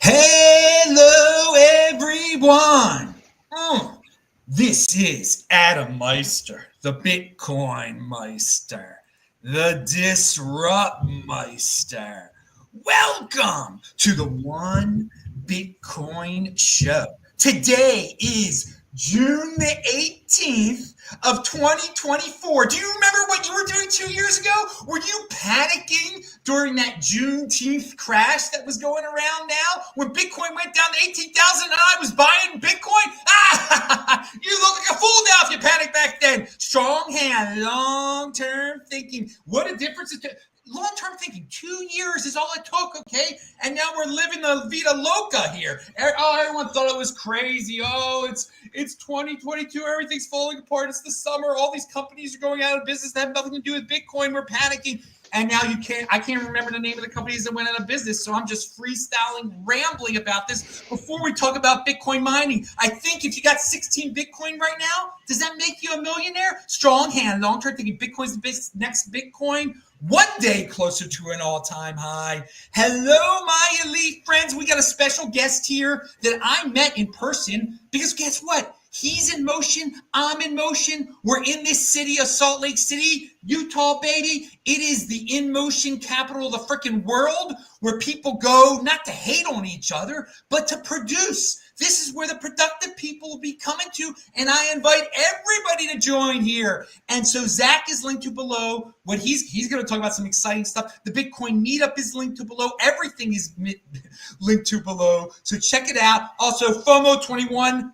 Hello, everyone. This is Adam Meister, the Bitcoin Meister, the Disrupt Meister. Welcome to the One Bitcoin Show. Today is June the 18th of 2024. Do you remember what you were doing 2 years ago? Were you panicking during that Juneteenth crash that was going around now when Bitcoin went down to 18,000 and I was buying Bitcoin? You look like a fool now if you panic back then. Strong hand, long-term thinking. What a difference it long-term thinking. 2 years is all it took, okay? And now we're living the Vita Loca here. Oh, everyone thought it was crazy. Oh, it's 2022. Everything's falling apart. It's the summer. All these companies are going out of business that have nothing to do with Bitcoin. We're panicking. And now I can't remember the name of the companies that went out of business. So I'm just freestyling, rambling about this before we talk about Bitcoin mining. I think if you got 16 Bitcoin right now, does that make you a millionaire? Strong hand, long-term thinking. Bitcoin's the next Bitcoin. One day closer to an all-time high. Hello, my elite friends. We got a special guest here that I met in person because guess what? He's in motion. I'm in motion. We're in this city of Salt Lake City, Utah, baby. It is the in-motion capital of the freaking world where people go not to hate on each other, but to produce. This is where the productive people will be coming to, and I invite everybody to join here. And so Zach is linked to below. What he's going to talk about some exciting stuff. The Bitcoin meetup is linked to below. Everything is linked to below. So check it out. Also, FOMO21.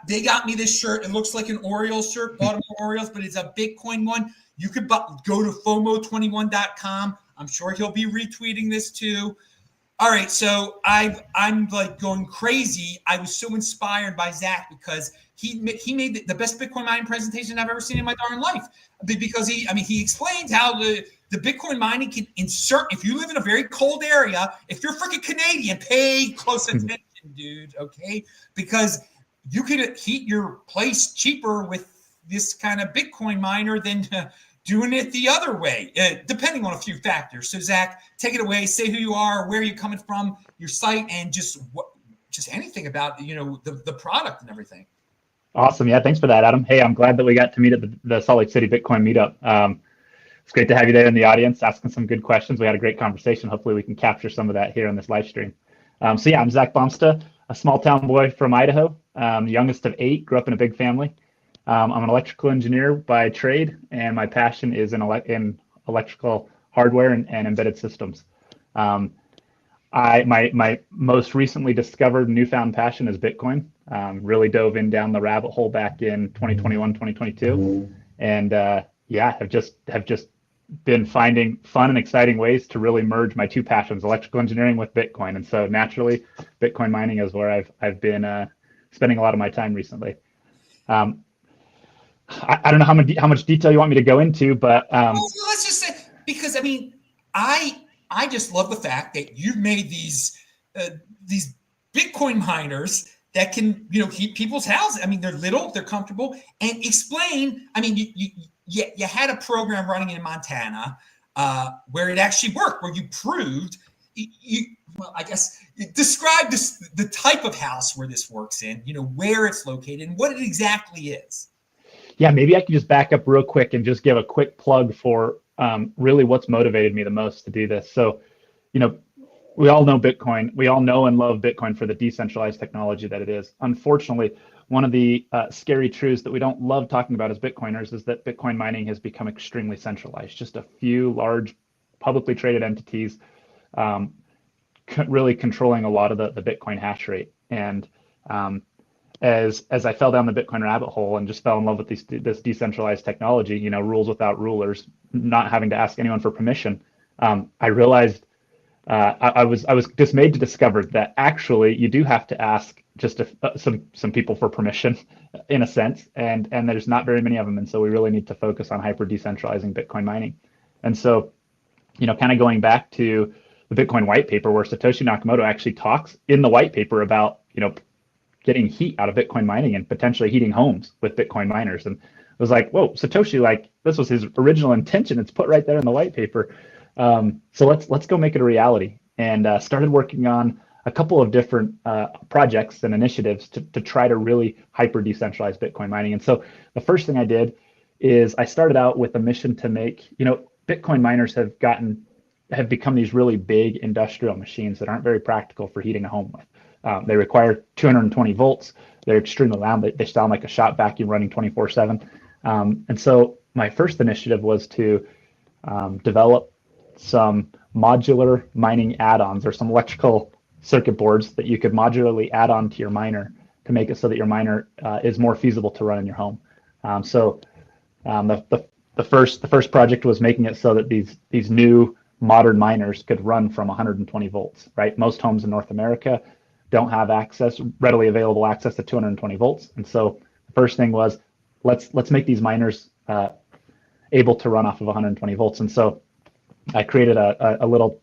They got me this shirt. It looks like an Orioles shirt, Baltimore Orioles, but it's a Bitcoin one. You could go to FOMO21.com. I'm sure he'll be retweeting this too. All right, so I'm like going crazy. I was so inspired by Zach because he made the best Bitcoin mining presentation I've ever seen in my darn life. Because he explained how the Bitcoin mining can insert. If you live in a very cold area, if you're freaking Canadian, pay close attention, dude. Okay, because you could heat your place cheaper with this kind of Bitcoin miner than doing it the other way, depending on a few factors. So Zach, take it away. Say who you are, where you're coming from, your site, and just anything about the product and everything. Awesome. Yeah, thanks for that, Adam. Hey, I'm glad that we got to meet at the Salt Lake City Bitcoin meetup. It's great to have you there in the audience, asking some good questions. We had a great conversation. Hopefully we can capture some of that here on this live stream. I'm Zach Bomsta, a small town boy from Idaho, the youngest of 8, grew up in a big family. I'm an electrical engineer by trade, and my passion is in electrical hardware and embedded systems. My most recently discovered newfound passion is Bitcoin. Really dove in down the rabbit hole back in 2021, 2022, and have just been finding fun and exciting ways to really merge my two passions, electrical engineering with Bitcoin. And so naturally, Bitcoin mining is where I've been spending a lot of my time recently. I don't know how much detail you want me to go into, but let's just say, because I just love the fact that you've made these Bitcoin miners that can heat people's houses. I mean, they're little, they're comfortable, and explain. I mean, you had a program running in Montana where it actually worked, where you proved I guess describe the type of house where this works in, where it's located and what it exactly is. Yeah, maybe I can just back up real quick and just give a quick plug for really what's motivated me the most to do this. So, we all know Bitcoin. We all know and love Bitcoin for the decentralized technology that it is. Unfortunately, one of the scary truths that we don't love talking about as Bitcoiners is that Bitcoin mining has become extremely centralized. Just a few large publicly traded entities really controlling a lot of the Bitcoin hash rate. And as I fell down the Bitcoin rabbit hole and just fell in love with this decentralized technology, rules without rulers, not having to ask anyone for permission, I realized I was dismayed to discover that actually you do have to ask just some people for permission, in a sense, and there's not very many of them, and so we really need to focus on hyper decentralizing Bitcoin mining. And so, kind of going back to the Bitcoin white paper, where Satoshi Nakamoto actually talks in the white paper about getting heat out of Bitcoin mining and potentially heating homes with Bitcoin miners. And it was like, whoa, Satoshi, this was his original intention. It's put right there in the white paper. So let's go make it a reality. And started working on a couple of different projects and initiatives to try to really hyper decentralize Bitcoin mining. And so the first thing I did is I started out with a mission to make, Bitcoin miners have become these really big industrial machines that aren't very practical for heating a home with. They require 220 volts. They're extremely loud. They sound like a shop vacuum running 24/7. And so my first initiative was to develop some modular mining add-ons or some electrical circuit boards that you could modularly add on to your miner to make it so that your miner is more feasible to run in your home. The first project was making it so that these new modern miners could run from 120 volts. Right, most homes in North America don't have readily available access to 220 volts, and so the first thing was let's make these miners able to run off of 120 volts. And so I created a little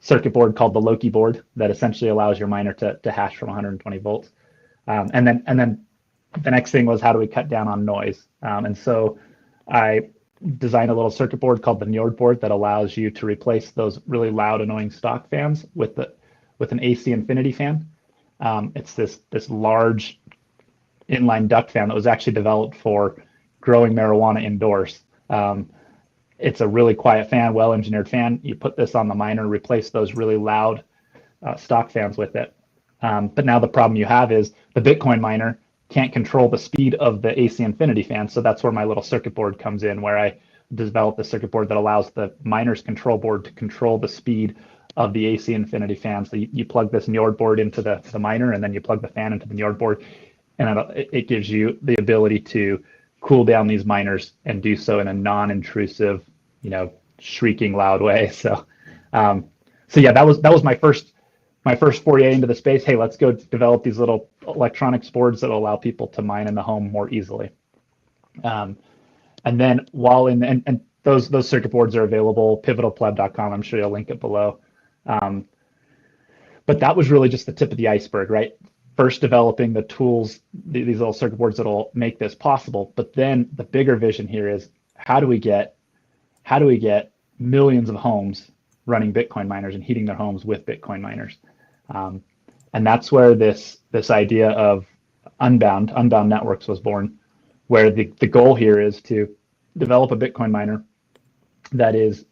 circuit board called the Loki board that essentially allows your miner to hash from 120 volts. And then the next thing was, how do we cut down on noise? And so I designed a little circuit board called the Njord board that allows you to replace those really loud, annoying stock fans with an AC infinity fan. It's this large inline duct fan that was actually developed for growing marijuana indoors. It's a really quiet fan, well-engineered fan. You put this on the miner, replace those really loud stock fans with it. But now the problem you have is the Bitcoin miner can't control the speed of the AC infinity fan. So that's where my little circuit board comes in, where I developed a circuit board that allows the miner's control board to control the speed of the AC infinity fan. So you plug this Njord board into the miner, and then you plug the fan into the Njord board, and it gives you the ability to cool down these miners and do so in a non-intrusive, shrieking loud way. So yeah, that was my first foray into the space. Hey, let's go develop these little electronics boards that will allow people to mine in the home more easily. And then and those circuit boards are available, pivotalpleb.com. I'm sure you'll link it below. But that was really just the tip of the iceberg, right? First developing the tools, these little circuit boards that'll make this possible. But then the bigger vision here is, how do we get millions of homes running Bitcoin miners and heating their homes with Bitcoin miners? And that's where this idea of unbound networks was born, where the goal here is to develop a Bitcoin miner that is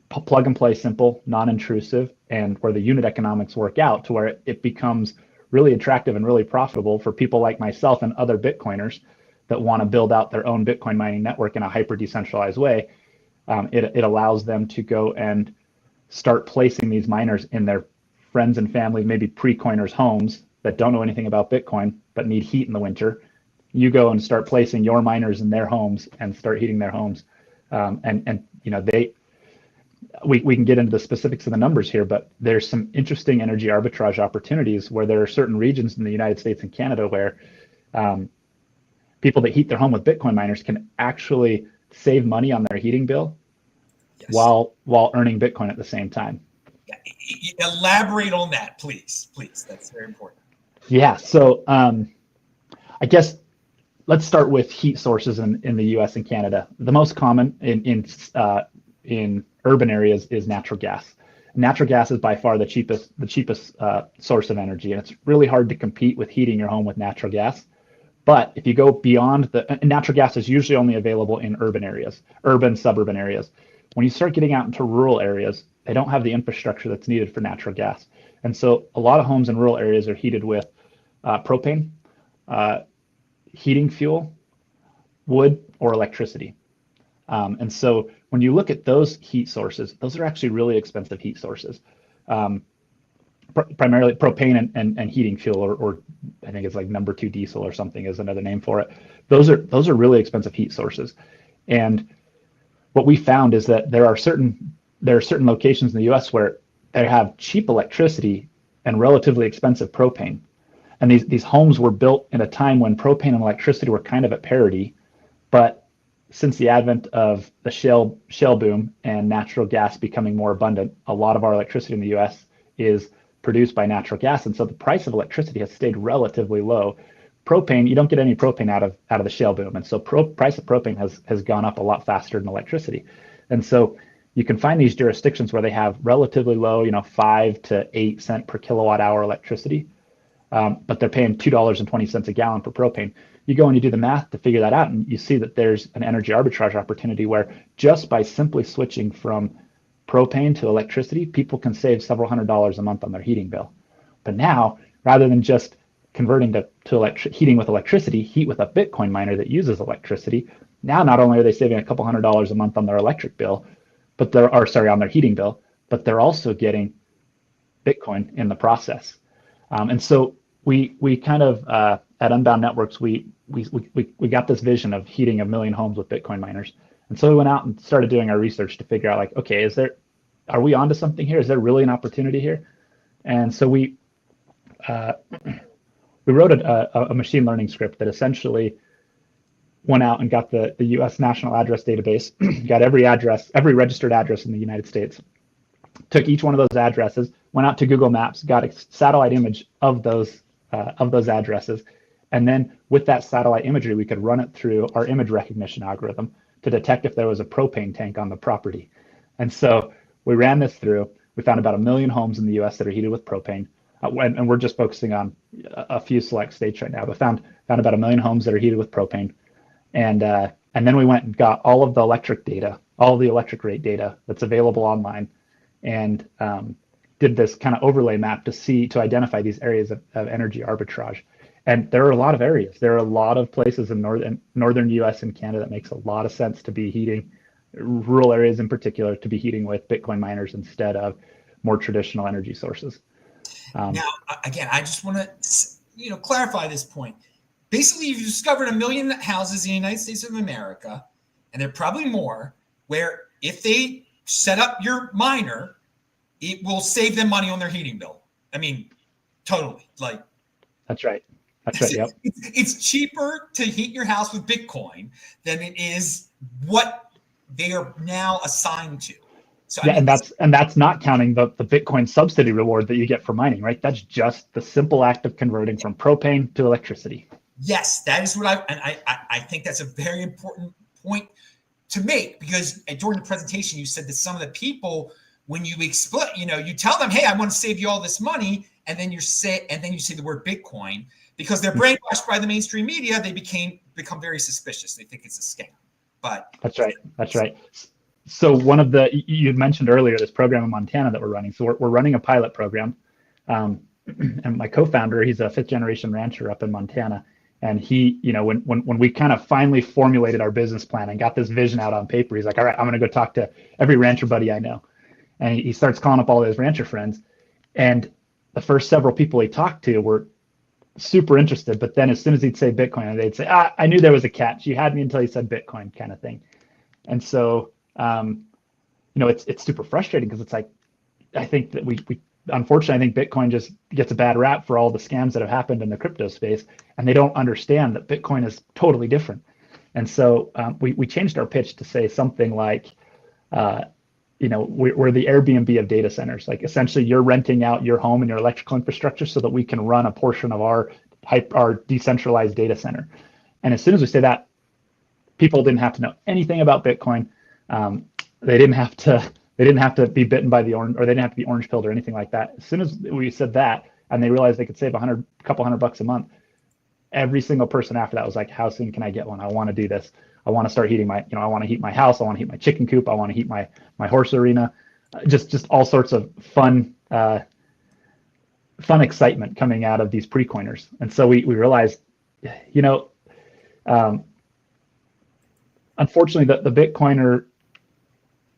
plug and play simple, non-intrusive, and where the unit economics work out to where it becomes really attractive and really profitable for people like myself and other Bitcoiners that want to build out their own Bitcoin mining network in a hyper decentralized way. It allows them to go and start placing these miners in their friends and family, maybe pre-coiners' homes that don't know anything about Bitcoin but need heat in the winter. You go and start placing your miners in their homes and start heating their homes. We can get into the specifics of the numbers here, but there's some interesting energy arbitrage opportunities where there are certain regions in the United States and Canada where people that heat their home with Bitcoin miners can actually save money on their heating bill. Yes. while earning Bitcoin at the same time. Elaborate on that, please. That's very important. Yeah. So I guess let's start with heat sources in the U.S. and Canada. The most common in urban areas is natural gas. Natural gas is by far the cheapest source of energy, and it's really hard to compete with heating your home with natural gas. But if you go beyond natural gas is usually only available in urban, suburban areas. When you start getting out into rural areas, they don't have the infrastructure that's needed for natural gas. And so a lot of homes in rural areas are heated with propane, heating fuel, wood, or electricity. And so when you look at those heat sources, those are actually really expensive heat sources. Primarily propane and heating fuel, or I think it's like number 2 diesel or something is another name for it. Those are really expensive heat sources. And what we found is that there are certain locations in the U.S. where they have cheap electricity and relatively expensive propane. And these homes were built in a time when propane and electricity were kind of at parity, but since the advent of the shale boom and natural gas becoming more abundant, a lot of our electricity in the U.S. is produced by natural gas, and so the price of electricity has stayed relatively low. Propane, you don't get any propane out of the shale boom, and so price of propane has gone up a lot faster than electricity. And so you can find these jurisdictions where they have relatively low, 5 to 8 cent per kilowatt hour electricity, but they're paying $2.20 a gallon for propane. You go and you do the math to figure that out, and you see that there's an energy arbitrage opportunity where just by simply switching from propane to electricity, people can save several $100s a month on their heating bill. But now, rather than just converting to heating with electricity, heat with a Bitcoin miner that uses electricity, now not only are they saving a couple $100s a month on their electric bill, on their heating bill, but they're also getting Bitcoin in the process. And so we kind of at Unbound Networks, we got this vision of heating 1 million homes with Bitcoin miners. And so we went out and started doing our research to figure out, like, okay, are we onto something here? Is there really an opportunity here? And so we wrote a machine learning script that essentially went out and got the U.S. national address database, got every registered address in the United States, took each one of those addresses, went out to Google Maps, got a satellite image of those addresses, and then with that satellite imagery, we could run it through our image recognition algorithm to detect if there was a propane tank on the property. And so we ran this through. We found about 1 million homes in the U.S. that are heated with propane. And we're just focusing on a few select states right now, but found about 1 million homes that are heated with propane. And then we went and got all of the electric data, all of the electric rate data that's available online, and did this kind of overlay map to identify these areas of energy arbitrage. And there are a lot of areas. There are a lot of places in northern U.S. and Canada that makes a lot of sense to be heating, rural areas in particular, to be heating with Bitcoin miners instead of more traditional energy sources. Now, again, I just want to clarify this point. Basically, you've discovered 1 million houses in the United States of America, and there are probably more, where if they set up your miner, it will save them money on their heating bill. I mean, totally. Like, that's right. That's right. Yep. It's cheaper to heat your house with Bitcoin than it is what they are now assigned to. So, yeah, and that's not counting the Bitcoin subsidy reward that you get for mining, right? That's just the simple act of converting from propane to electricity. Yes, that is what I think that's a very important point to make, because during the presentation you said that some of the people, when you explain, you tell them, hey, I want to save you all this money, and then you say the word Bitcoin, because they're brainwashed by the mainstream media, they become very suspicious. They think it's a scam. But that's right. That's right. So you mentioned earlier this program in Montana that we're running. So we're running a pilot program, and my co-founder, he's a 5th generation rancher up in Montana, and he, when we kind of finally formulated our business plan and got this vision out on paper, he's like, all right, I'm going to go talk to every rancher buddy I know, and he starts calling up all his rancher friends, and the first several people he talked to were super interested, but then as soon as he'd say Bitcoin, they'd say, I knew there was a catch. You had me until you said Bitcoin, kind of thing. And so it's super frustrating, because it's like, I think that we unfortunately, I think Bitcoin just gets a bad rap for all the scams that have happened in the crypto space, and they don't understand that Bitcoin is totally different. And so we changed our pitch to say something like, we're the Airbnb of data centers. Like, essentially, you're renting out your home and your electrical infrastructure so that we can run a portion of our decentralized data center. And as soon as we say that, people didn't have to know anything about Bitcoin. They didn't have to be bitten by the orange, or they didn't have to be orange pilled or anything like that. As soon as we said that, and they realized they could save a couple $100 a month, every single person after that was like, how soon can I get one? I want to do this. I want to start heating I want to heat my house. I want to heat my chicken coop. I want to heat my horse arena. Just all sorts of fun excitement coming out of these pre-coiners. And so we realized, unfortunately, the Bitcoiner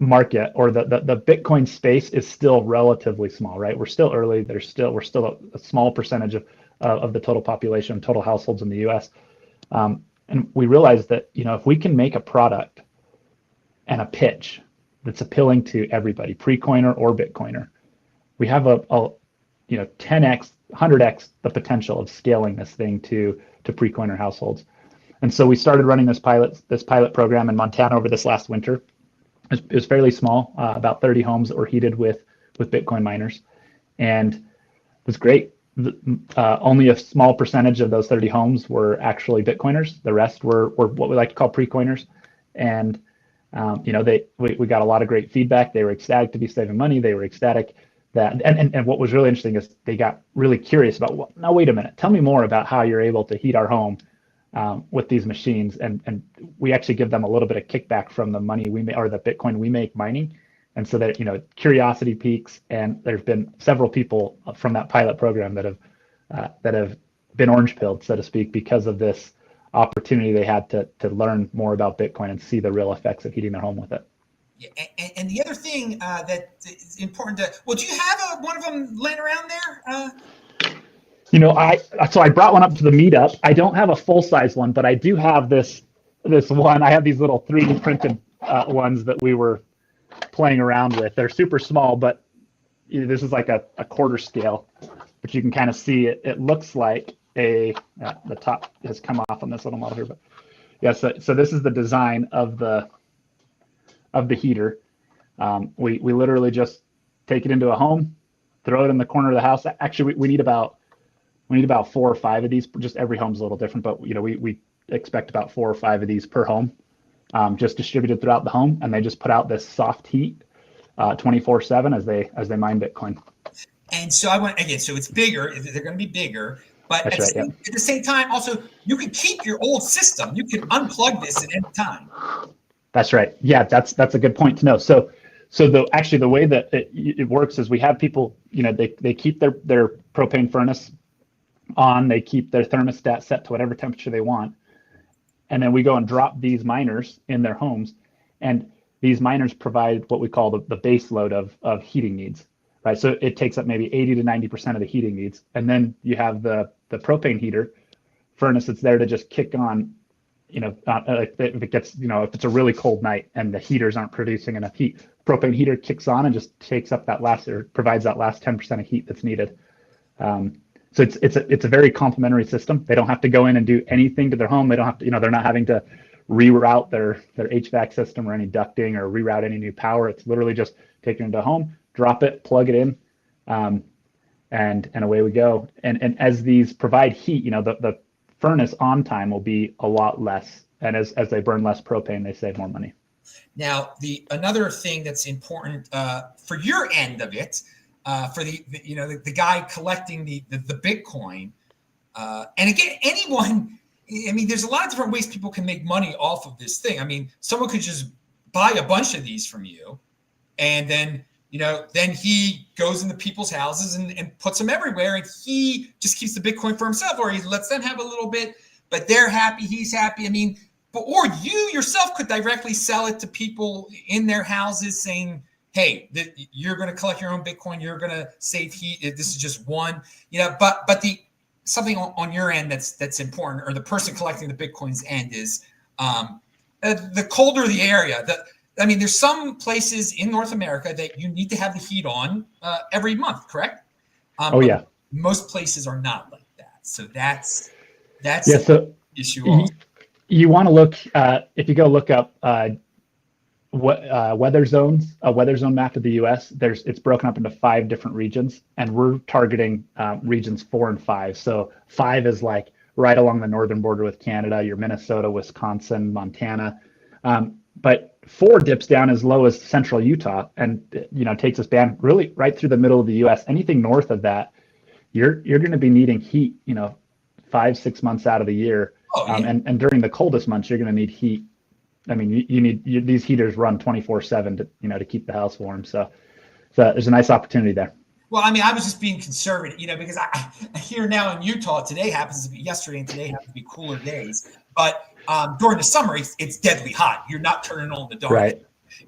market, or the Bitcoin space, is still relatively small, right? We're still early. We're still a small percentage of the total population, total households in the U.S. And we realized that, if we can make a product and a pitch that's appealing to everybody, pre-coiner or Bitcoiner, we have a 10x, 100x the potential of scaling this thing to pre-coiner households. And so we started running this pilot program in Montana over this last winter. It was fairly small, about 30 homes that were heated with Bitcoin miners, and it was great. Only a small percentage of those 30 homes were actually Bitcoiners. The rest were what we like to call pre-coiners, and We got a lot of great feedback. They were ecstatic to be saving money. They were ecstatic that, and what was really interesting is they got really curious about, well, now wait a minute, tell me more about how you're able to heat our home with these machines. And we actually give them a little bit of kickback from the money we make, or the Bitcoin we make mining. And so that, curiosity peaks, and there's been several people from that pilot program that have been orange pilled, so to speak, because of this opportunity they had to learn more about Bitcoin and see the real effects of heating their home with it. Yeah, and the other thing that is important to, well, do you have one of them laying around there? I brought one up to the meetup. I don't have a full size one, but I do have this one. I have these little 3D printed ones that we were playing around with. They're super small, but this is like a quarter scale, but you can kind of see it. It looks like the top has come off on this little model here, but yeah. So this is the design of the heater. We literally just take it into a home, throw it in the corner of the house. Actually, we need about 4 or 5 of these. Just every home's a little different, but we expect about 4 or 5 of these per home, just distributed throughout the home, and they just put out this soft heat 24/7 as they mine Bitcoin. And so I went again. So it's bigger. They're going to be bigger, but at the same time, also you can keep your old system. You can unplug this at any time. That's right. Yeah, that's a good point to know. So the way that it works is we have people, they keep their propane furnace on, they keep their thermostat set to whatever temperature they want, and then we go and drop these miners in their homes, and these miners provide what we call the base load of heating needs, right? So it takes up maybe 80 to 90% of the heating needs, and then you have the propane heater furnace that's there to just kick on. If it gets, if it's a really cold night and the heaters aren't producing enough heat, propane heater kicks on and just takes up provides that last 10% of heat that's needed. So it's a very complementary system. They don't have to go in and do anything to their home. They don't have to, they're not having to reroute their HVAC system or any ducting or reroute any new power. It's literally just take it into a home, drop it, plug it in, and away we go. And as these provide heat, the furnace on time will be a lot less, and as they burn less propane, they save more money. Now, another thing that's important for your end of it, for the guy collecting the Bitcoin, and again, anyone. I mean, there's a lot of different ways people can make money off of this thing. I mean, someone could just buy a bunch of these from you, and then then he goes into people's houses and puts them everywhere, and he just keeps the Bitcoin for himself, or he lets them have a little bit, but they're happy, he's happy. I mean, or you yourself could directly sell it to people in their houses saying, hey, you're going to collect your own Bitcoin, you're going to save heat. This is just one, but something on your end that's important, or the person collecting the Bitcoin's end, is the colder the area, there's some places in North America that you need to have the heat on every month, correct? Yeah. Most places are not like that. So that's so issue also. You want to look, if you go look up weather zones, a weather zone map of the U.S., it's broken up into 5 different regions, and we're targeting regions 4 and 5. So 5 is like right along the northern border with Canada, your Minnesota, Wisconsin, Montana. But 4 dips down as low as central Utah, and takes us down really right through the middle of the U.S. Anything north of that, you're going to be needing heat, 5-6 months out of the year. Oh, yeah. And during the coldest months, you're going to need heat. I mean, these heaters run 24/7 to keep the house warm. So there's a nice opportunity there. Well, I mean, I was just being conservative, because I here now in Utah, yesterday and today happens to be cooler days. But during the summer, it's deadly hot. You're not turning on the dark.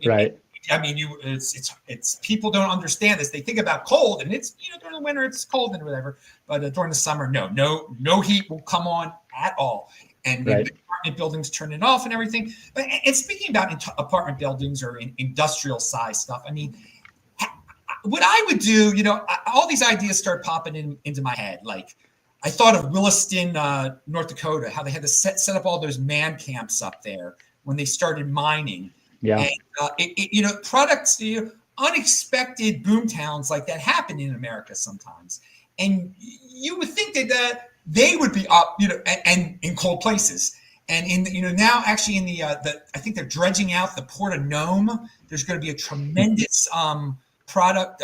Right. I mean, it's people don't understand this. They think about cold, and it's during the winter it's cold and whatever. But during the summer, no heat will come on at all. And apartment buildings turn it off and everything. And speaking about apartment buildings or industrial size stuff, I mean, what I would do, all these ideas start popping into my head. Like, I thought of Williston, North Dakota, how they had to set up all those man camps up there when they started mining. Yeah. And, products, unexpected boom towns like that happen in America sometimes. And you would think that they would be up, and in cold places. And now actually in the I think they're dredging out the Port of Nome. There's going to be a tremendous product.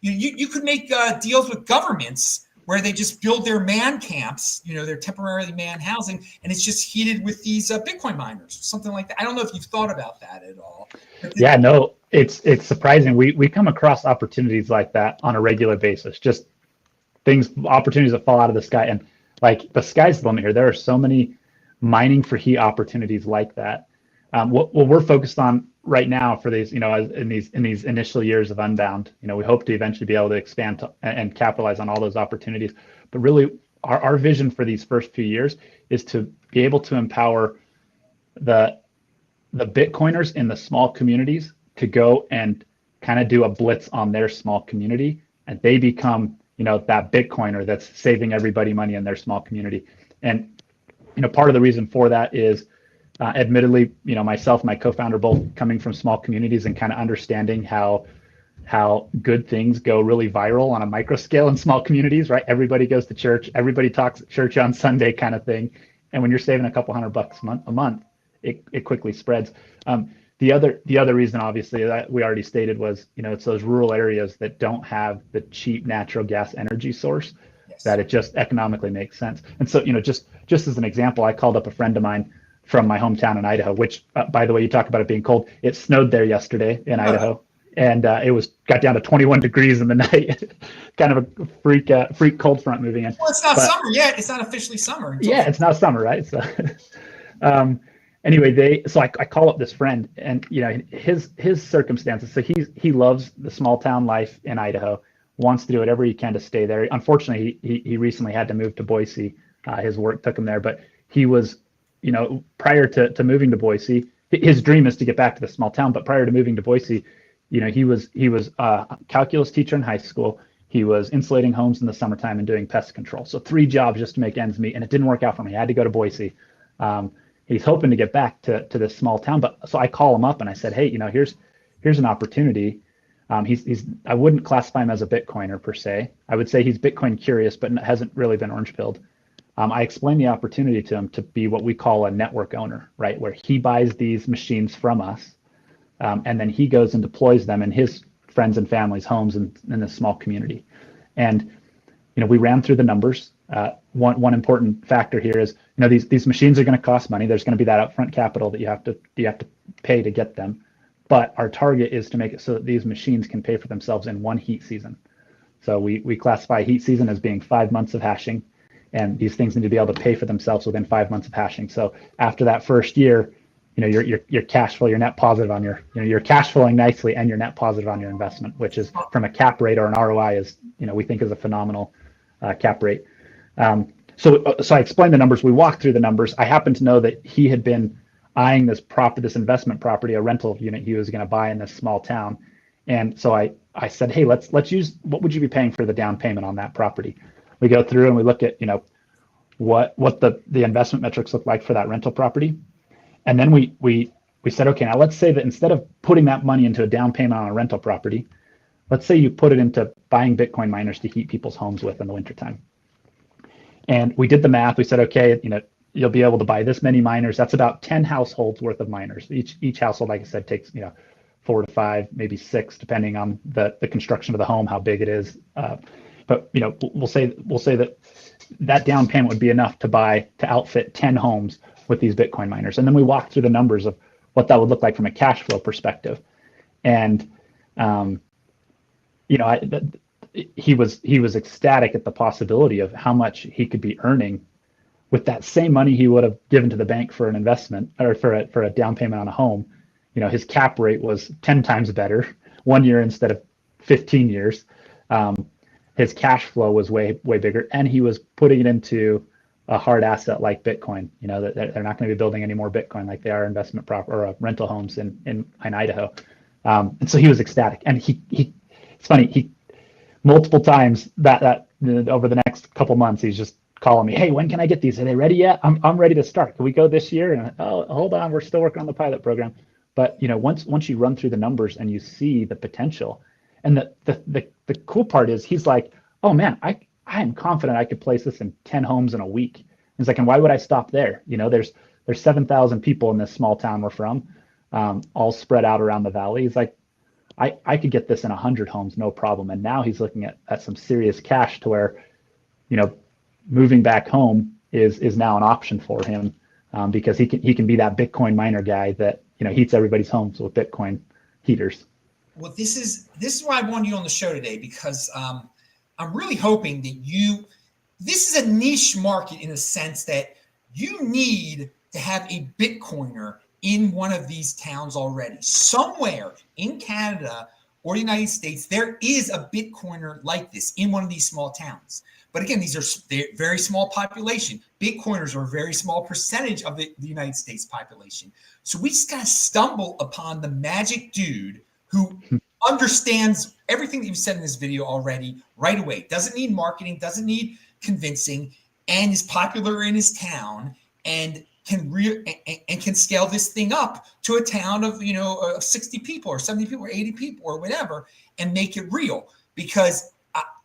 You could make deals with governments where they just build their man camps, their temporarily man housing, and it's just heated with these Bitcoin miners, something like that. I don't know if you've thought about that at all. Yeah, no, it's surprising. We come across opportunities like that on a regular basis. Just opportunities that fall out of the sky, and like the sky's the limit here. There are so many mining for heat opportunities like that. What we're focused on right now for these, in these initial years of Unbound, we hope to eventually be able to expand and capitalize on all those opportunities. But really, our vision for these first few years is to be able to empower the Bitcoiners in the small communities to go and kind of do a blitz on their small community, and they become, that Bitcoiner that's saving everybody money in their small community. And part of the reason for that is, admittedly, myself and my co-founder both coming from small communities and kind of understanding how good things go really viral on a micro scale in small communities, right? Everybody goes to church, everybody talks at church on Sunday kind of thing. And when you're saving a couple $100 a month, it quickly spreads. The other reason, obviously, that we already stated was, it's those rural areas that don't have the cheap natural gas energy source. Yes. That it just economically makes sense. And so, just as an example, I called up a friend of mine from my hometown in Idaho, which, by the way, you talk about it being cold. It snowed there yesterday in Idaho, and it got down to 21 degrees in the night. Kind of a freak cold front moving in. Well, it's not summer yet. It's not officially summer. Yeah, it's not summer, right? So, anyway, I call up this friend, and his circumstances. So he loves the small town life in Idaho, wants to do whatever he can to stay there. Unfortunately, he recently had to move to Boise. His work took him there, but he was, prior to moving to Boise, his dream is to get back to the small town. But prior to moving to Boise, he was a calculus teacher in high school. He was insulating homes in the summertime and doing pest control. So 3 jobs just to make ends meet, and it didn't work out for him. He had to go to Boise. He's hoping to get back to this small town, but so I call him up and I said, hey, here's an opportunity. I wouldn't classify him as a Bitcoiner per se. I would say he's Bitcoin curious, but hasn't really been orange pilled. I explained the opportunity to him to be what we call a network owner, right? Where he buys these machines from us, and then he goes and deploys them in his friends and family's homes in this small community. And we ran through the numbers. One important factor here is, these machines are going to cost money. There's going to be that upfront capital that you have to pay to get them. But our target is to make it so that these machines can pay for themselves in one heat season. So we classify heat season as being 5 months of hashing, and these things need to be able to pay for themselves within 5 months of hashing. So after that first year, your cash flow, you're net positive on you're cash flowing nicely, and you're net positive on your investment, which is, from a cap rate or an ROI, is we think is a phenomenal cap rate. So I explained the numbers. We walked through the numbers. I happen to know that he had been eyeing this investment property, a rental unit he was going to buy in this small town. And so I said, hey, let's use, what would you be paying for the down payment on that property? We go through and we look at, what the investment metrics look like for that rental property. And then we said, okay, now let's say that instead of putting that money into a down payment on a rental property, let's say you put it into buying Bitcoin miners to heat people's homes with in the wintertime. And we did the math. We said, okay, you'll be able to buy this many miners. That's about 10 households worth of miners. Each household, like I said, takes 4 to 5, maybe 6, depending on the construction of the home, how big it is. But we'll say that down payment would be enough to outfit 10 homes with these Bitcoin miners. And then we walked through the numbers of what that would look like from a cash flow perspective. And he was ecstatic at the possibility of how much he could be earning with that same money he would have given to the bank for an investment, or for a down payment on a home. His cap rate was 10 times better, 1 year instead of 15 years. His cash flow was way bigger, and he was putting it into a hard asset like Bitcoin. That they're not going to be building any more Bitcoin like they are investment rental homes in Idaho. And so he was ecstatic, and it's funny, he multiple times that over the next couple months, he's just calling me, hey, when can I get these? Are they ready yet? I'm ready to start. Can we go this year? And hold on, we're still working on the pilot program. But once you run through the numbers and you see the potential, and the cool part is, he's like, oh man, I am confident I could place this in 10 homes in a week. He's like, and why would I stop there? there's 7,000 people in this small town we're from, all spread out around the valley. He's like, I could get this in 100 homes, no problem. And now he's looking at some serious cash to where, moving back home is now an option for him, because he can be that Bitcoin miner guy that, heats everybody's homes with Bitcoin heaters. Well, this is why I wanted you on the show today, because I'm really hoping that this is a niche market in the sense that you need to have a Bitcoiner in one of these towns already. Somewhere in Canada or the United States, there is a Bitcoiner like this in one of these small towns. But again, these are very small population. Bitcoiners are a very small percentage of the United States population. So we just got to stumble upon the magic dude who understands everything that you've said in this video already right away. Doesn't need marketing, doesn't need convincing, and is popular in his town and can scale this thing up to a town of 60 people or 70 people or 80 people or whatever, and make it real. Because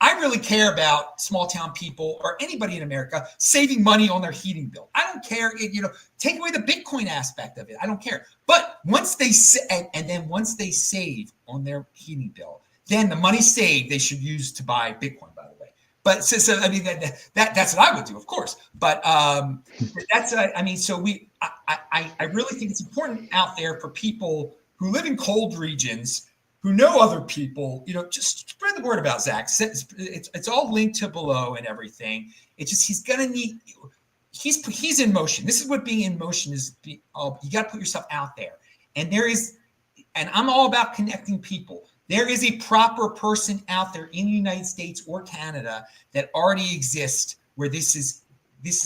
I really care about small town people or anybody in America saving money on their heating bill. I don't care, take away the Bitcoin aspect of it. I don't care. But once they once they save on their heating bill, then the money saved they should use to buy Bitcoin, by the way. But so I mean that's what I would do, of course. But that's so I really think it's important out there for people who live in cold regions, who know other people, just spread the word about Zach. It's all linked to below and everything. It's just he's in motion. This is what being in motion is. You got to put yourself out there. And I'm all about connecting people. There is a proper person out there in the United States or Canada that already exists where this is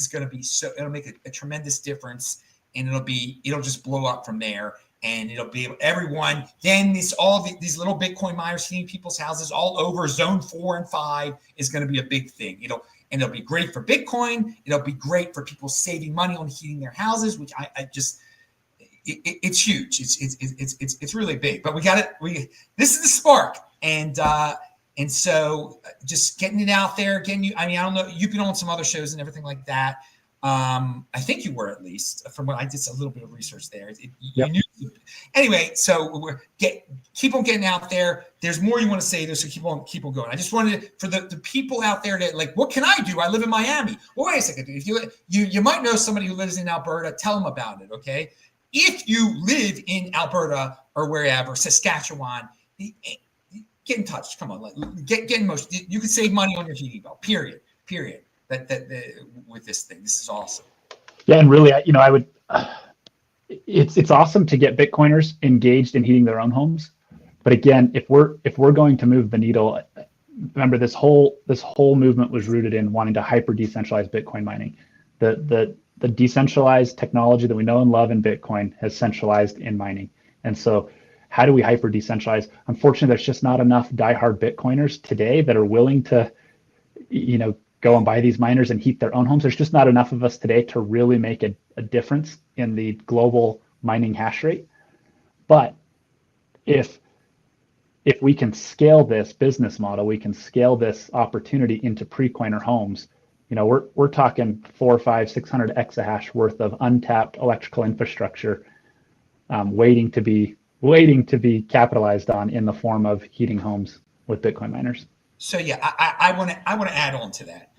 going to be it'll make a tremendous difference, and it'll just blow up from there. And it'll be everyone. Then these little Bitcoin miners heating people's houses all over zone 4 and 5 is going to be a big thing. And it'll be great for Bitcoin. It'll be great for people saving money on heating their houses, which it's huge. It's really big. But this is the spark, and so just getting it out there, I don't know. You've been on some other shows and everything like that. I think you were, at least from what I did a little bit of research there. Yep. Anyway, so keep on getting out there. There's more you want to say there, so keep on going. I just wanted for the people out there that like, what can I do? I live in Miami. Well, wait a second. If you might know somebody who lives in Alberta, tell them about it. Okay. If you live in Alberta or wherever, Saskatchewan, get in touch. Come on, get in motion. You can save money on your heating bill. Period. With this thing, this is awesome. Yeah, and really, I would. It's awesome to get Bitcoiners engaged in heating their own homes, but again, if we're going to move the needle, remember this whole movement was rooted in wanting to hyper decentralize Bitcoin mining. The decentralized technology that we know and love in Bitcoin has centralized in mining, and so how do we hyper decentralize? Unfortunately, there's just not enough diehard Bitcoiners today that are willing to, go and buy these miners and heat their own homes. There's just not enough of us today to really make a difference in the global mining hash rate. But if we can scale this business model, we can scale this opportunity into pre-coiner homes. We're talking 400, 500, 600 exahash worth of untapped electrical infrastructure, waiting to be capitalized on in the form of heating homes with Bitcoin miners. So yeah, I want to add on to that,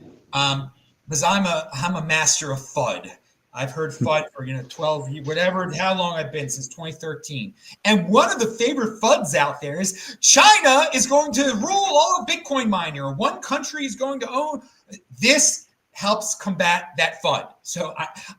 because I'm a master of FUD. I've heard FUD for 12 whatever, how long I've been, since 2013. And one of the favorite FUDs out there is China is going to rule all of Bitcoin mining, or one country is going to own. This helps combat that FUD. So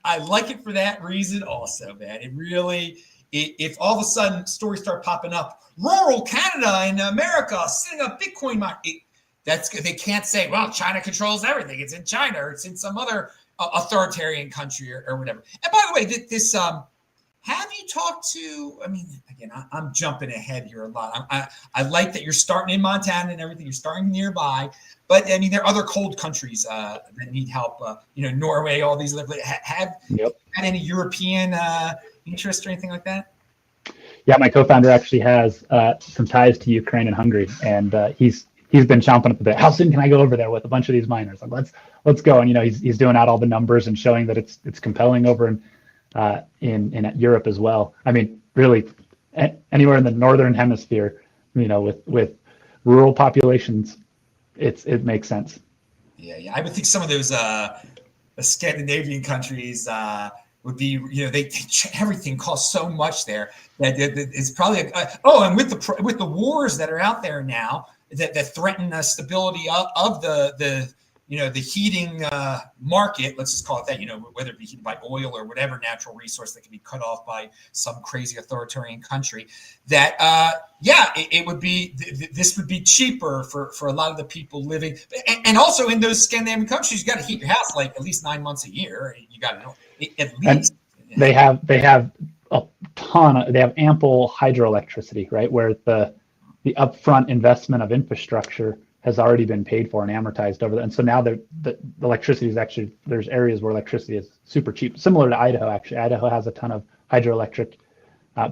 I like it for that reason also, man. It really, if all of a sudden stories start popping up, rural Canada and America setting up Bitcoin mining. They can't say, well, China controls everything. It's in China, or it's in some other authoritarian country or whatever. And by the way, this have you talked to? I mean, again, I'm jumping ahead here a lot. I like that you're starting in Montana and everything. You're starting nearby, but I mean, there are other cold countries that need help. Norway, all these other. Have you had any European interest or anything like that? Yeah, my co-founder actually has some ties to Ukraine and Hungary, and he's been chomping at the bit. How soon can I go over there with a bunch of these miners? Like, let's go. And he's doing out all the numbers and showing that it's compelling over in in Europe as well. I mean, really, anywhere in the northern hemisphere, with rural populations, it makes sense. Yeah. I would think some of those Scandinavian countries would be, everything costs so much there that it's probably and with the wars that are out there now that threaten the stability of the heating market, let's just call it that, whether it be heated by oil or whatever natural resource that can be cut off by some crazy authoritarian country, that it would be, this would be cheaper for a lot of the people living. And also in those Scandinavian countries, you got to heat your house like at least 9 months a year. You got to know at least. And they have a they have ample hydroelectricity, right? Where the upfront investment of infrastructure has already been paid for and amortized over that. And so now the electricity is actually, there's areas where electricity is super cheap, similar to Idaho. Actually, Idaho has a ton of hydroelectric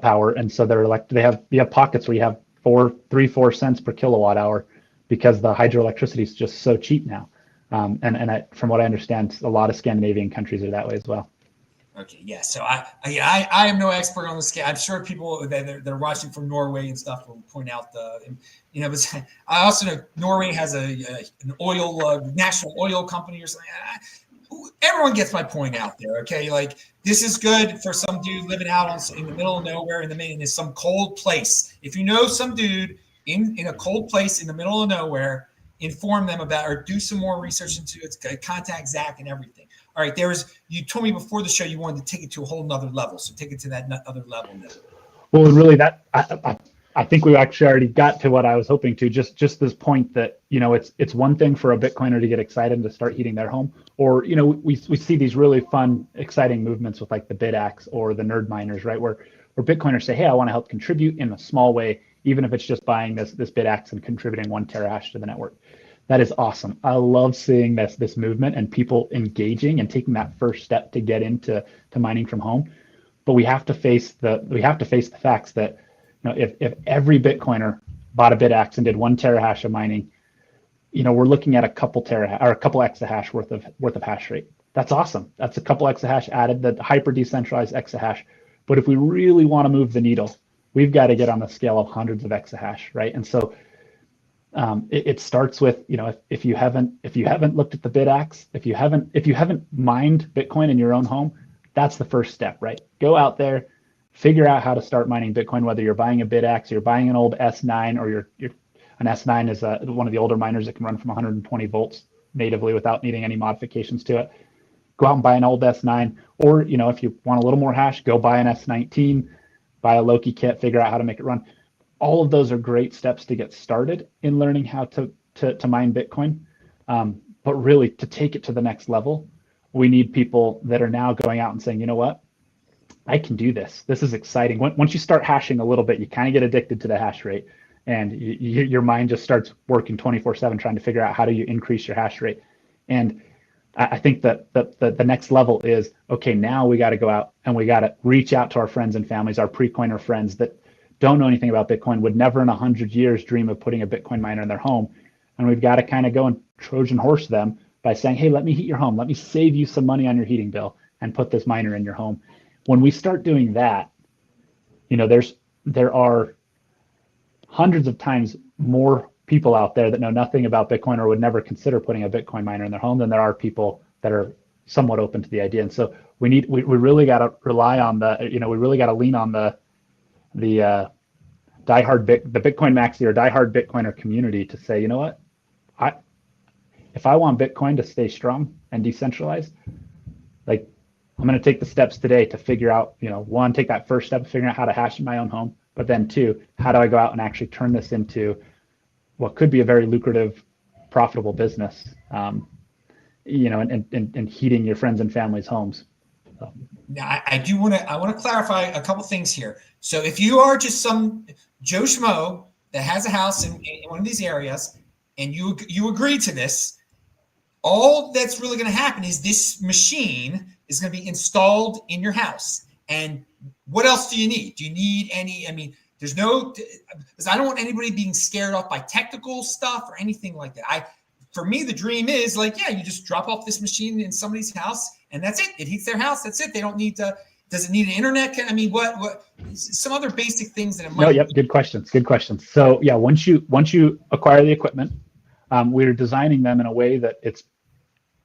power, and so you have pockets where you have 4 cents per kilowatt hour because the hydroelectricity is just so cheap now. From what I understand, a lot of Scandinavian countries are that way as well. Okay, yeah. So I am no expert on this. I'm sure people that are watching from Norway and stuff will point out but I also know Norway has an oil national oil company or something. Everyone gets my point out there. Okay, like this is good for some dude living out in the middle of nowhere in some cold place. If you know some dude in a cold place in the middle of nowhere, inform them about, or do some more research into it. Contact Zach and everything. All right, you told me before the show you wanted to take it to a whole nother level. So take it to that other level now. Well, really, I think we actually already got to what I was hoping to. Just this point that it's one thing for a Bitcoiner to get excited and to start heating their home, or we see these really fun, exciting movements with like the BitAxe or the nerd miners, right? Where Bitcoiners say, hey, I want to help contribute in a small way, even if it's just buying this BitAxe and contributing 1 terahash to the network. That is awesome. I love seeing this movement and people engaging and taking that first step to get into mining from home. But we have to face the facts that if every Bitcoiner bought a BitAxe and did 1 terahash of mining, we're looking at a couple exahash worth of hash rate. That's awesome. That's a couple exahash added, the hyper decentralized exahash. But if we really want to move the needle, we've got to get on the scale of hundreds of exahash, right? And so it starts with, if you haven't looked at the BitAxe, if you haven't mined Bitcoin in your own home, that's the first step, right? Go out there, figure out how to start mining Bitcoin, whether you're buying a BitAxe, you're buying an old S9, or an S9 is one of the older miners that can run from 120 volts natively without needing any modifications to it. Go out and buy an old S9, or if you want a little more hash, go buy an S19, buy a Loki kit, figure out how to make it run. All of those are great steps to get started in learning how to mine Bitcoin. But really, to take it to the next level, we need people that are now going out and saying, you know what, I can do this. This is exciting. Once you start hashing a little bit, you kind of get addicted to the hash rate, and your mind just starts working 24/7 trying to figure out how do you increase your hash rate. And I think that the next level is, okay, now we got to go out and we got to reach out to our friends and families, our pre-coiner friends that don't know anything about Bitcoin, would never in 100 years dream of putting a Bitcoin miner in their home. And we've got to kind of go and Trojan horse them by saying, hey, let me heat your home. Let me save you some money on your heating bill and put this miner in your home. When we start doing that, there are hundreds of times more people out there that know nothing about Bitcoin or would never consider putting a Bitcoin miner in their home than there are people that are somewhat open to the idea. And so we really got to rely on we really got to lean on the Bitcoin Maxi or diehard Bitcoiner community to say, you know what, if I want Bitcoin to stay strong and decentralized, like I'm going to take the steps today to figure out, one, take that first step of figuring out how to hash in my own home, but then two, how do I go out and actually turn this into what could be a very lucrative, profitable business, and heating your friends and family's homes. So. Now, I want to clarify a couple things here. So if you are just some Joe Schmo that has a house in one of these areas and you agree to this, all that's really going to happen is this machine is going to be installed in your house. And what else do you need? Do you need any? I mean, because I don't want anybody being scared off by technical stuff or anything like that. For me, the dream is like, yeah, you just drop off this machine in somebody's house and that's it. It heats their house. That's it. They don't need to, Does it need an internet? I mean, what some other basic things that it might. No, yep, good questions. Good questions. So yeah, once you acquire the equipment, we're designing them in a way that it's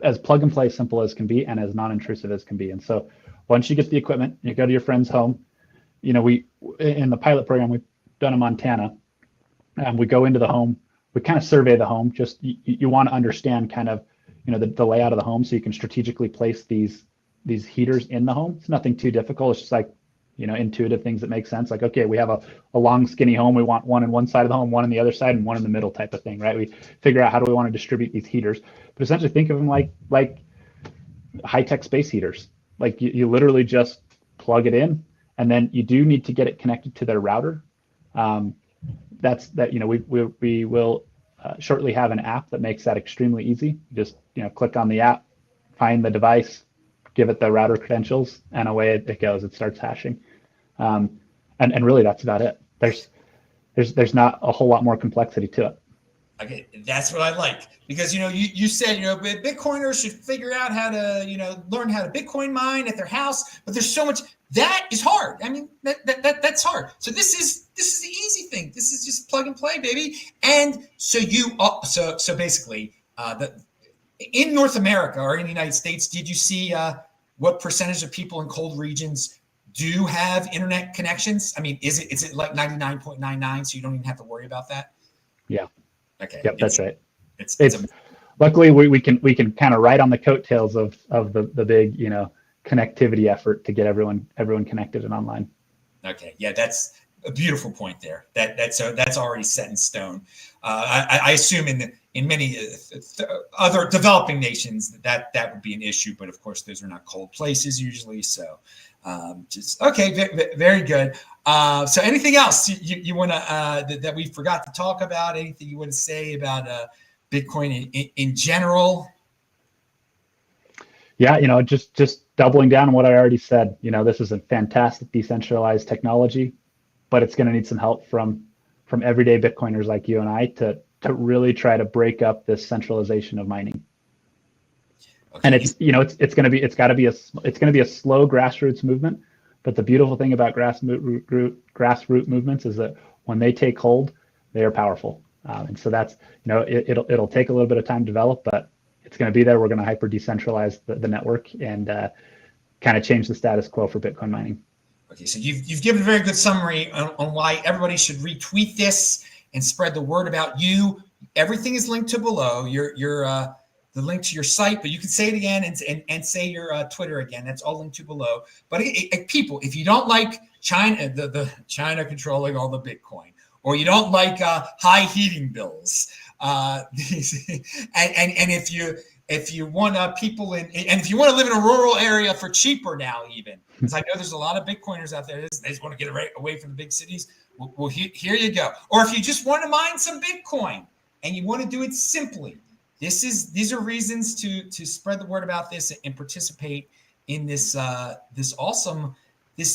as plug and play simple as can be and as non-intrusive as can be. And so once you get the equipment, you go to your friend's home. We in the pilot program we've done in Montana, we go into the home, we kind of survey the home. Just you want to understand kind of the layout of the home so you can strategically place these heaters in the home. It's nothing too difficult. It's just like intuitive things that make sense. Like, okay, we have a long skinny home. We want one on one side of the home, one on the other side, and one in the middle type of thing, right? We figure out how do we want to distribute these heaters, but essentially think of them like high-tech space heaters. Like you literally just plug it in, and then you do need to get it connected to their router. We will shortly have an app that makes that extremely easy. Just click on the app, find the device, give it the router credentials, and away it goes. It starts hashing, and really that's about it. There's not a whole lot more complexity to it. Okay, that's what I like, because you said Bitcoiners should figure out how to learn how to Bitcoin mine at their house, but there's so much that is hard. I mean that's hard. So this is the easy thing. This is just plug and play, baby. And so so basically in North America or in the United States, did you see what percentage of people in cold regions do have internet connections? I mean, is it like 99.99, so you don't even have to worry about that? Yeah. Okay. Yep, that's right. It's luckily we can kind of ride on the coattails of the big connectivity effort to get everyone connected and online. Okay, yeah, that's a beautiful point there. That's already set in stone. I assume in many other developing nations that would be an issue, but of course those are not cold places usually. So just okay, very good. So anything else you want to that we forgot to talk about? Anything you want to say about Bitcoin in general? Yeah, just doubling down on what I already said. This is a fantastic decentralized technology, but it's going to need some help from everyday Bitcoiners like you and I to really try to break up this centralization of mining. Okay. And it's going to be a slow grassroots movement, but the beautiful thing about grassroots movements is that when they take hold, they are powerful. And so that's it'll take a little bit of time to develop, but it's going to be there. We're going to hyper decentralize the network and kind of change the status quo for Bitcoin mining. Okay, so you've given a very good summary on why everybody should retweet this and spread the word about you. Everything is linked to below. The link to your site, but you can say it again and say your Twitter again. That's all linked to below. But people, if you don't like China, the China controlling all the Bitcoin, or you don't like high heating bills, and if you want people and if you want to live in a rural area for cheaper now, even because I know there's a lot of Bitcoiners out there, they just want to get away from the big cities. Well, here you go. Or if you just want to mine some Bitcoin and you want to do it simply, these are reasons to spread the word about this and participate in this awesome.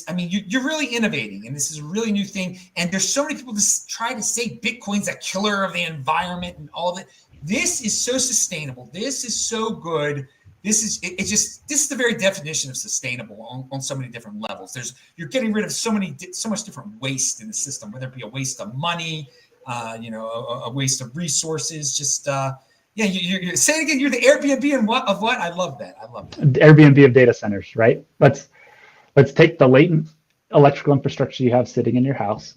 I mean, you're really innovating, and this is a really new thing. And there's so many people that try to say Bitcoin's a killer of the environment and all that. This is so sustainable. This is so good. This is the very definition of sustainable on so many different levels. You're getting rid of so much different waste in the system, whether it be a waste of money, a waste of resources. Just you say it again. You're the Airbnb and what? I love that. The Airbnb of data centers, right? Let's take the latent electrical infrastructure you have sitting in your house,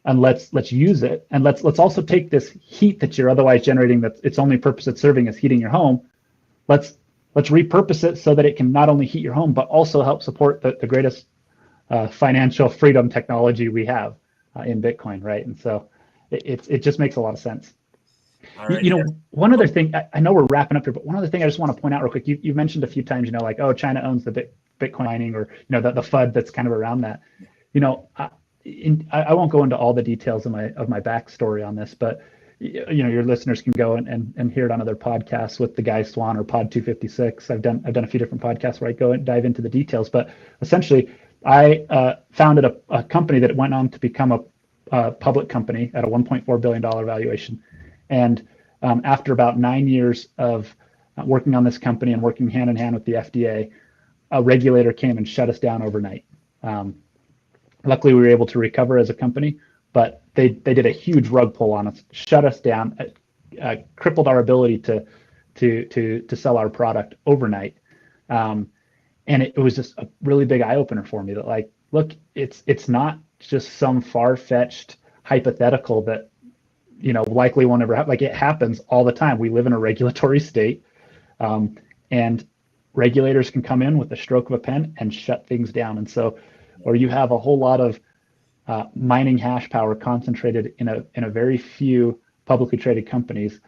and let's use it. And let's also take this heat that you're otherwise generating, that its only purpose it's serving is heating your home. Let's repurpose it so that it can not only heat your home, but also help support the greatest financial freedom technology we have in Bitcoin, right? And so it just makes a lot of sense. All right. One other thing, I know we're wrapping up here, but one other thing I just want to point out real quick. You mentioned a few times, like, oh, China owns the Bitcoin mining, or the FUD that's kind of around that. I won't go into all the details of my backstory on this, but your listeners can go and hear it on other podcasts with the Guy Swan or Pod 256. I've done a few different podcasts where I go and dive into the details, but essentially I founded a company that went on to become a public company at a $1.4 billion valuation. And after about 9 years of working on this company and working hand in hand with the FDA, a regulator came and shut us down overnight. Luckily, we were able to recover as a company, but they did a huge rug pull on us, shut us down, crippled our ability to sell our product overnight. And it was just a really big eye opener for me that, like, look, it's not just some far-fetched hypothetical that, you know, likely won't ever happen. Like, it happens all the time. We live in a regulatory state, and regulators can come in with the stroke of a pen and shut things down. And so, or you have a whole lot of mining hash power concentrated in a very few publicly traded companies,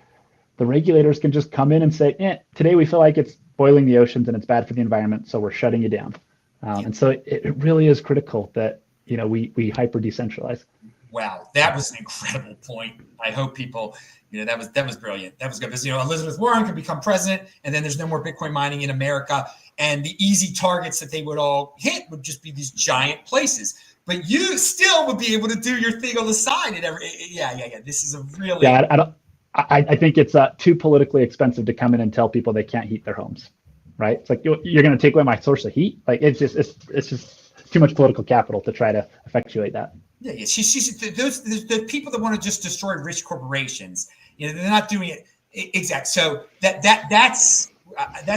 the regulators can just come in and say, today we feel like it's boiling the oceans and it's bad for the environment, so we're shutting you down. And so it really is critical that, you know, we hyper decentralize. Wow, that was an incredible point. I hope people, you know, that was brilliant. That was good because, you know, Elizabeth Warren could become president, and then there's no more Bitcoin mining in America, and the easy targets that they would all hit would just be these giant places. But you still would be able to do your thing on the side. And yeah. This is a really I think it's too politically expensive to come in and tell people they can't heat their homes, right? It's like, you're going to take away my source of heat. Like, it's just too much political capital to try to effectuate that. Yeah. She's the people that want to just destroy rich corporations. You know, they're not doing it exact. So that's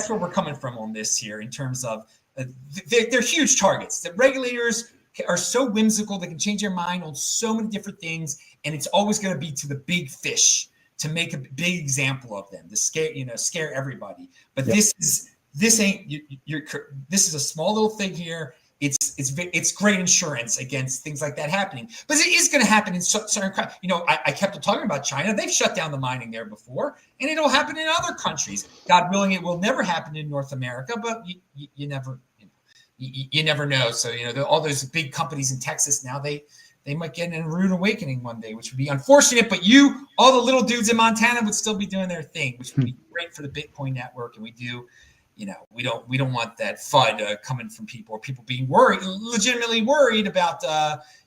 where we're coming from on this here in terms of they're huge targets. The regulators are so whimsical; they can change their mind on so many different things, and it's always going to be to the big fish to make a big example of them, to scare everybody. But yep. This is a small little thing here. It's great insurance against things like that happening, but it is going to happen in certain. You know, I kept on talking about China. They've shut down the mining there before, and it'll happen in other countries. God willing, it will never happen in North America, but you never know. So, you know, all those big companies in Texas now, they might get a rude awakening one day, which would be unfortunate. But all the little dudes in Montana would still be doing their thing, which would be great for the Bitcoin network. And we do. You know, we don't want that FUD coming from people, or people being legitimately worried about,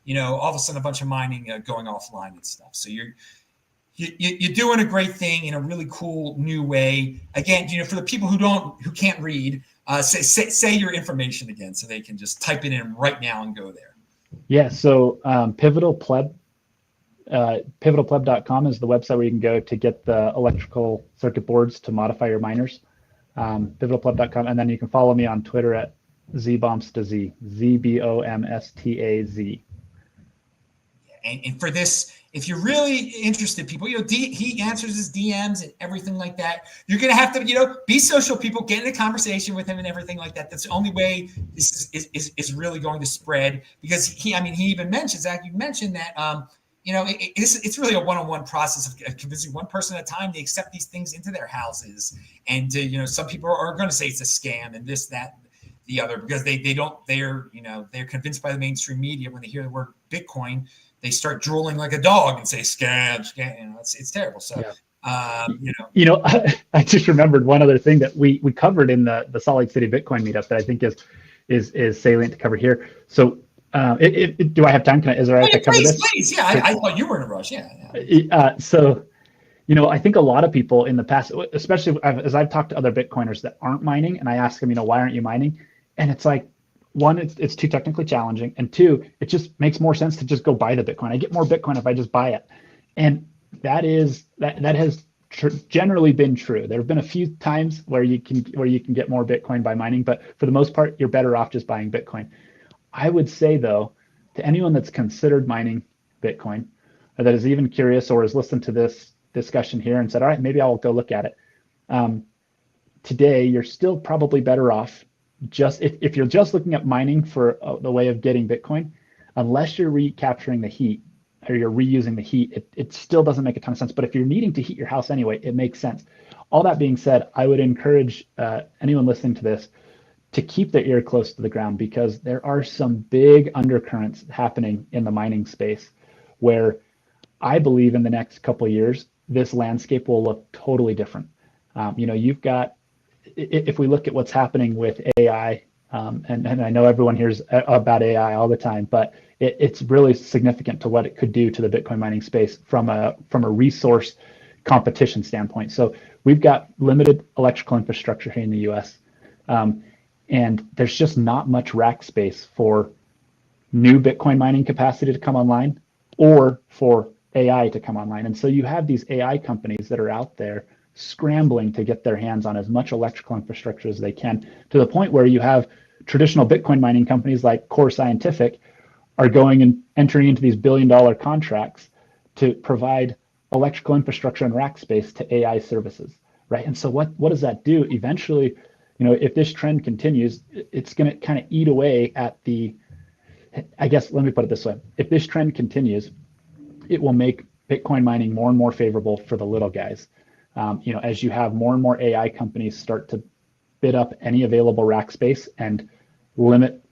you know, all of a sudden a bunch of mining going offline and stuff. So you're doing a great thing in a really cool new way. Again, you know, for the people who can't read, say your information again, so they can just type it in right now and go there. Yeah. So pivotalpleb.com is the website where you can go to get the electrical circuit boards to modify your miners. Pivotalpleb.com, and then you can follow me on Twitter at zbomstaz, ZBOMSTAZ. And for this, if you're really interested, people, you know, he answers his DMs and everything like that. You're gonna have to, you know, be social, people, get in a conversation with him and everything like that. That's the only way this is really going to spread, because he even mentions, Zach, you mentioned that you know, it's really a one-on-one process of convincing one person at a time to accept these things into their houses. And you know, some people are going to say it's a scam and this, that, the other, because they're convinced by the mainstream media. When they hear the word Bitcoin, they start drooling like a dog and say scam. You know, it's terrible. So, yeah. You know, I just remembered one other thing that we covered in the Salt Lake City Bitcoin meetup that I think is salient to cover here. So. Do I have time? Is it all right if I cover this? Please. Yeah, I thought you were in a rush. Yeah. So, you know, I think a lot of people in the past, especially as I've talked to other Bitcoiners that aren't mining, and I ask them, you know, why aren't you mining? And it's like, one, it's too technically challenging, and two, it just makes more sense to just go buy the Bitcoin. I get more Bitcoin if I just buy it, and that has generally been true. There have been a few times where you can get more Bitcoin by mining, but for the most part, you're better off just buying Bitcoin. I would say, though, to anyone that's considered mining Bitcoin, or that is even curious or has listened to this discussion here and said, all right, maybe I'll go look at it. Today, you're still probably better off just if you're just looking at mining for the way of getting Bitcoin, unless you're recapturing the heat or you're reusing the heat, it still doesn't make a ton of sense. But if you're needing to heat your house anyway, it makes sense. All that being said, I would encourage anyone listening to this to keep their ear close to the ground, because there are some big undercurrents happening in the mining space where I believe in the next couple of years, this landscape will look totally different. You know, you've got, if we look at what's happening with AI, and I know everyone hears about AI all the time, but it's really significant to what it could do to the Bitcoin mining space from a resource competition standpoint. So we've got limited electrical infrastructure here in the US. And there's just not much rack space for new Bitcoin mining capacity to come online or for AI to come online. And so you have these AI companies that are out there scrambling to get their hands on as much electrical infrastructure as they can, to the point where you have traditional Bitcoin mining companies like Core Scientific are going and entering into these billion-dollar contracts to provide electrical infrastructure and rack space to AI services, right? And so what does that do? Eventually, if this trend continues, it's going to kind of eat away at the, I guess, let me put it this way. If this trend continues, it will make Bitcoin mining more and more favorable for the little guys. As you have more and more AI companies start to bid up any available rack space and limit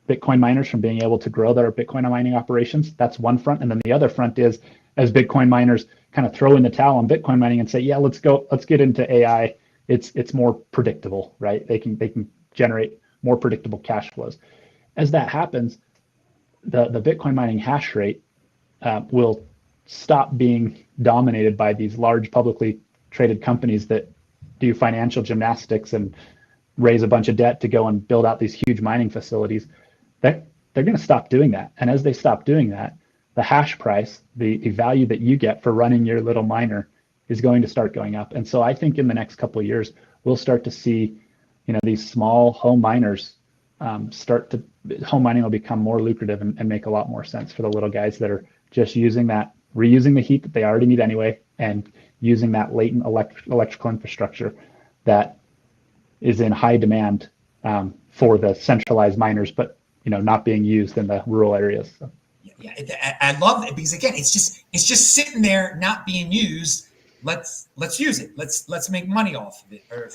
Bitcoin miners from being able to grow their Bitcoin mining operations. That's one front. And then the other front is, as Bitcoin miners kind of throw in the towel on Bitcoin mining and say, yeah, let's get into AI. It's more predictable, right? They can generate more predictable cash flows. As that happens, the Bitcoin mining hash rate will stop being dominated by these large publicly traded companies that do financial gymnastics and raise a bunch of debt to go and build out these huge mining facilities. They're going to stop doing that. And as they stop doing that, the hash price, the value that you get for running your little miner is going to start going up. And so I think in the next couple of years, we'll start to see, these small home miners home mining will become more lucrative and make a lot more sense for the little guys that are just reusing the heat that they already need anyway, and using that latent electrical infrastructure that is in high demand for the centralized miners, but not being used in the rural areas. So. Yeah, I love it, because again, it's just sitting there not being used. Let's use it. Let's make money off of it, or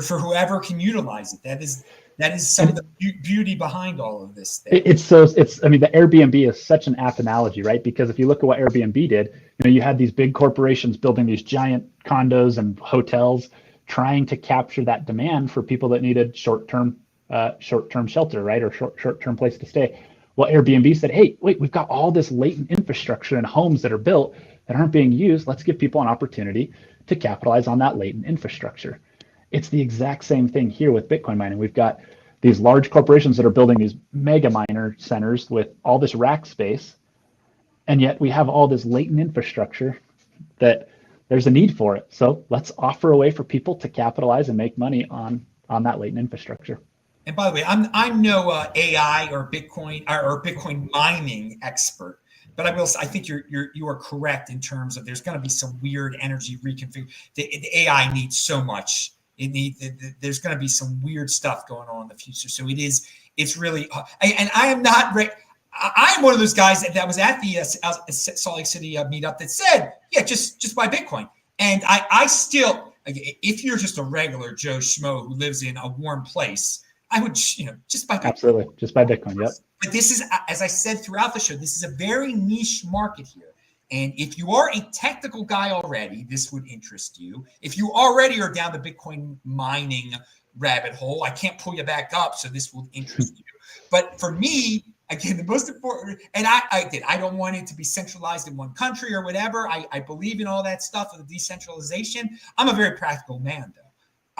for whoever can utilize it. That is some of the beauty behind all of this thing. The Airbnb is such an apt analogy, right? Because if you look at what Airbnb did, you had these big corporations building these giant condos and hotels, trying to capture that demand for people that needed short-term shelter, right? Or short-term place to stay. Well, Airbnb said, hey, wait, we've got all this latent infrastructure and homes that are built that aren't being used. Let's give people an opportunity to capitalize on that latent infrastructure. It's the exact same thing here with Bitcoin mining. We've got these large corporations that are building these mega miner centers with all this rack space, and yet we have all this latent infrastructure that there's a need for it. So let's offer a way for people to capitalize and make money on that latent infrastructure. And by the way, I'm no AI or Bitcoin mining expert, but I think you are correct in terms of there's going to be some weird energy reconfiguration. The AI needs so much. There's going to be some weird stuff going on in the future. So it's really, and I am not right. I'm one of those guys that was at the Salt Lake City meetup that said, yeah, just buy Bitcoin. And I still, if you're just a regular Joe Schmo who lives in a warm place, I would, just buy Bitcoin. Absolutely. Just buy Bitcoin. Yep. But this is, as I said throughout the show, this is a very niche market here. And if you are a technical guy already, this would interest you. If you already are down the Bitcoin mining rabbit hole, I can't pull you back up, so this will interest you. But for me, again, the most important, and I don't want it to be centralized in one country or whatever. I believe in all that stuff of the decentralization. I'm a very practical man, though.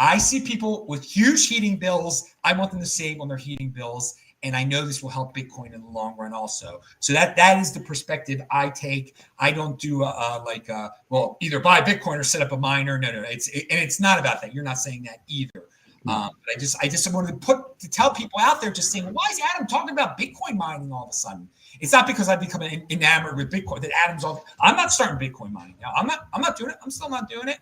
I see people with huge heating bills. I want them to save on their heating bills. And I know this will help Bitcoin in the long run also. So that is the perspective I take. I don't do either buy Bitcoin or set up a miner. No. It's not about that. You're not saying that either. But I just wanted to tell people out there just saying, why is Adam talking about Bitcoin mining all of a sudden? It's not because I've become enamored with Bitcoin that I'm not starting Bitcoin mining now. I'm not doing it. I'm still not doing it.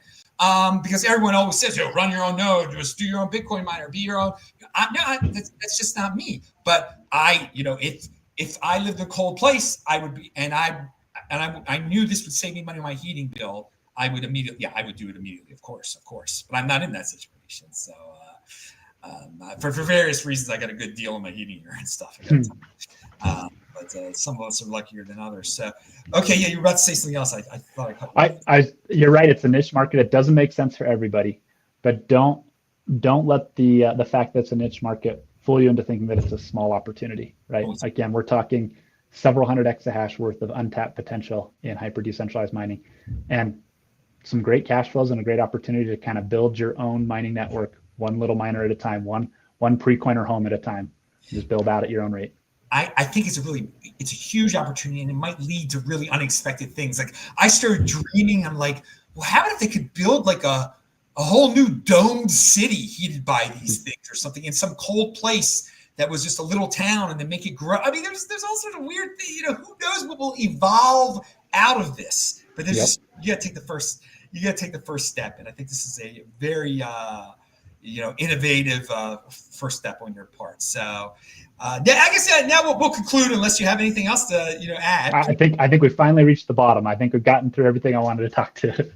Because everyone always says, run your own node, just do your own Bitcoin miner, be your own. That's just not me. But if I lived in a cold place, I would be, and I knew this would save me money on my heating bill. I would do it immediately, of course. But I'm not in that situation. So for various reasons, I got a good deal on my heating here and stuff. But some of us are luckier than others. So, okay, yeah, you were about to say something else. I thought I cut you. You're right. It's a niche market. It doesn't make sense for everybody, but don't let the fact that it's a niche market fool you into thinking that it's a small opportunity, right? Again, we're talking several hundred exahash worth of untapped potential in hyper decentralized mining, and some great cash flows and a great opportunity to kind of build your own mining network, one little miner at a time, one one pre-coiner home at a time. Just build out at your own rate. I think it's a huge opportunity, and it might lead to really unexpected things. Like I started dreaming, I'm like, well, how about if they could build like a whole new domed city heated by these things or something in some cold place that was just a little town, and then make it grow. I mean, there's all sorts of weird things, who knows what will evolve out of this, but there's just, you got to take the first step. And I think this is a very, innovative first step on your part. So I guess now we'll conclude, unless you have anything else to add. I think we finally reached the bottom. I think we've gotten through everything I wanted to talk to.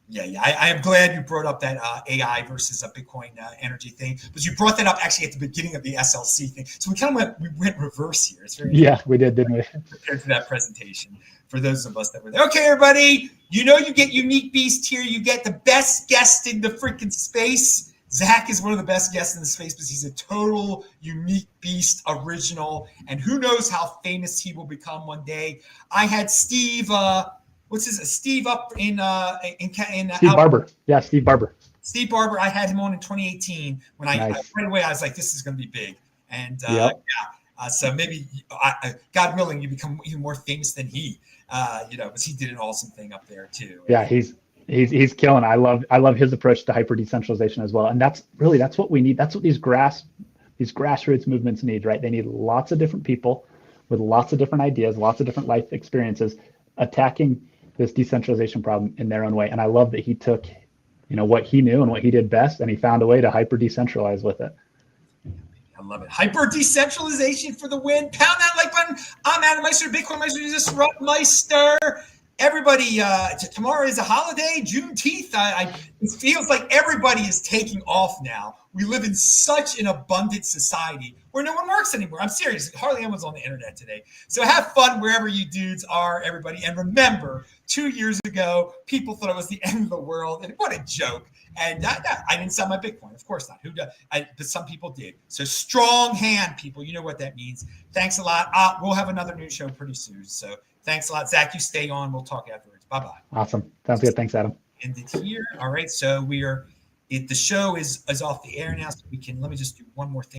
Yeah. I am glad you brought up that AI versus a Bitcoin energy thing, because you brought that up actually at the beginning of the SLC thing. So we went reverse here. It's very we did, didn't we? Compared to that presentation, for those of us that were there. Okay, everybody, you get Unique Beast here. You get the best guest in the freaking space. Zach is one of the best guests in the space, because he's a total Unique Beast original, and who knows how famous he will become one day. I had Steve. Steve up in Steve Barber. Yeah, Steve Barber. Steve Barber. I had him on in 2018 when I right away I was like, this is going to be big, and so maybe God willing, you become even more famous than he. Because he did an awesome thing up there too. Yeah, he's killing. I love his approach to hyper decentralization as well, and that's what we need. That's what these grassroots movements need, right? They need lots of different people with lots of different ideas, lots of different life experiences, attacking this decentralization problem in their own way. And I love that he took, what he knew and what he did best, and he found a way to hyper decentralize with it. I love it. Hyper decentralization for the win. Pound that like button. I'm Adam Meister, BitcoinMeister, Disruptmeister. Everybody, tomorrow is a holiday, Juneteenth. It feels like everybody is taking off now. We live in such an abundant society where no one works anymore. I'm serious. Hardly anyone's on the internet today. So have fun wherever you dudes are, everybody. And remember, 2 years ago, people thought it was the end of the world. And what a joke. And I didn't sell my Bitcoin. Of course not. But some people did. So strong hand, people. You know what that means. Thanks a lot. We'll have another new show pretty soon. So thanks a lot. Zach, you stay on. We'll talk afterwards. Bye-bye. Awesome. Sounds good. Thanks, Adam. End it here. All right. So the show is off the air now. So let me just do one more thing.